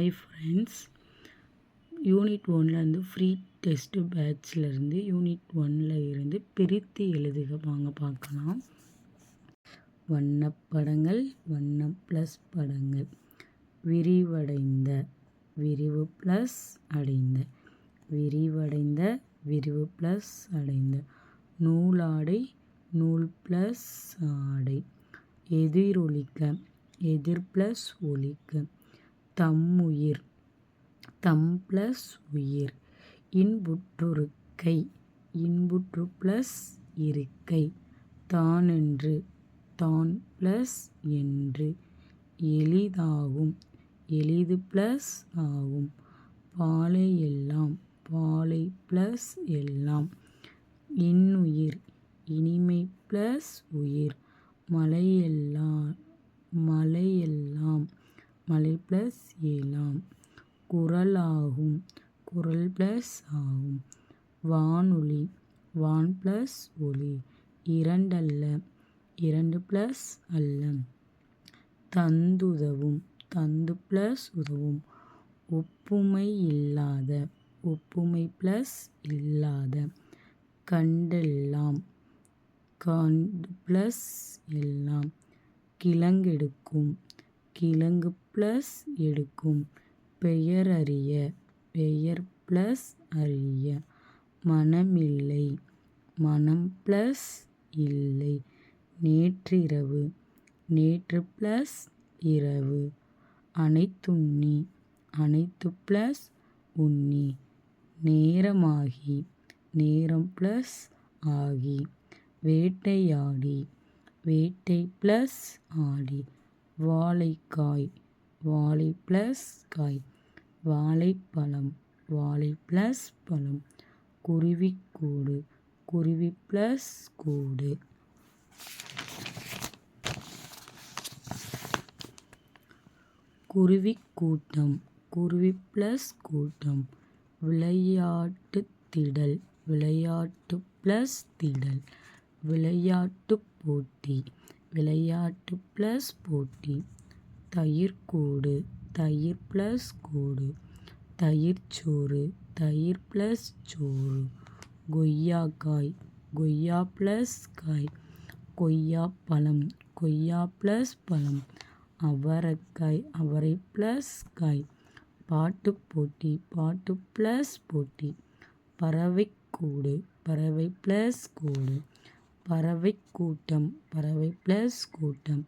Hi friends, unit 1லேருந்து free test பேட்ச்லேருந்து unit 1ல் இருந்து பிரித்து எழுதுக வாங்க பார்க்கலாம். வண்ணப்படங்கள், வண்ணம் ப்ளஸ் படங்கள், விரிவடைந்த, விரிவு ப்ளஸ் அடைந்த, விரிவடைந்த, விரிவு ப்ளஸ் அடைந்த, நூலாடை, நூல் ப்ளஸ் ஆடை, எதிரொலிக்க, எதிர் ப்ளஸ் ஒலிக்க, தம்முயிர், தம் ப்ளஸ் உயிர், இன்புற்றிருக்கை, இன்புற்று ப்ளஸ் இருக்கை, தானென்று, தான் ப்ளஸ் என்று, எளிதாகும், எளிது ப்ளஸ் ஆகும், பாலை எல்லாம், பாலை ப்ளஸ் எல்லாம், இன்னுயிர், இனிமை ப்ளஸ் உயிர், மலையெல்லாம், மலையெல்லாம், மலை ப்ளஸ் எலாம், குரலாகும், குரல் ப்ளஸ் ஆகும், வானொலி, வான் ப்ளஸ் ஒலி, இரண்டல்ல, இரண்டு ப்ளஸ் அல்ல, தந்துதவும், தந்து ப்ளஸ் உதவும், ஒப்புமை இல்லாத, ஒப்புமை ப்ளஸ் இல்லாத, கண்டெல்லாம், கண்டு ப்ளஸ் எல்லாம், கிழங்கெடுக்கும், கிழங்கு ப்ளஸ் எடுக்கும், பெயரறிய, பெயர் ப்ளஸ் அறிய, மனமில்லை, மனம் ப்ளஸ் இல்லை, நேற்றிரவு, நேற்று ப்ளஸ் இரவு, அனைத்துண்ணி, அனைத்து ப்ளஸ் உண்ணி, நேரமாகி, நேரம் ப்ளஸ் ஆகி, வேட்டையாடி, வேட்டை ப்ளஸ் ஆடி, வாழைக்காய், வாழை ப்ளஸ் காய், வாழைப்பழம், வாழை ப்ளஸ் பழம், குருவிக்கூடு, குருவி ப்ளஸ் கூடு, குருவிக்கூட்டம், குருவி ப்ளஸ் கூட்டம், விளையாட்டுத் திடல், விளையாட்டு ப்ளஸ் திடல், விளையாட்டுப் போட்டி, விளையாட்டு ப்ளஸ் போட்டி, தயிர்க்கூடு, தயிர் ப்ளஸ் கூடு, தயிர்ச்சோறு, தயிர் ப்ளஸ் சோறு, கொய்யாக்காய், கொய்யா ப்ளஸ் காய், கொய்யாப்பழம், கொய்யா ப்ளஸ் பழம், அவரைக்காய், அவரை ப்ளஸ் காய், பாட்டுப் போட்டி, பாட்டு ப்ளஸ் போட்டி, பறவைக்கூடு, பறவை ப்ளஸ் கூடு, பறவைக்கூட்டம், பறவை ப்ளஸ் கூட்டம்,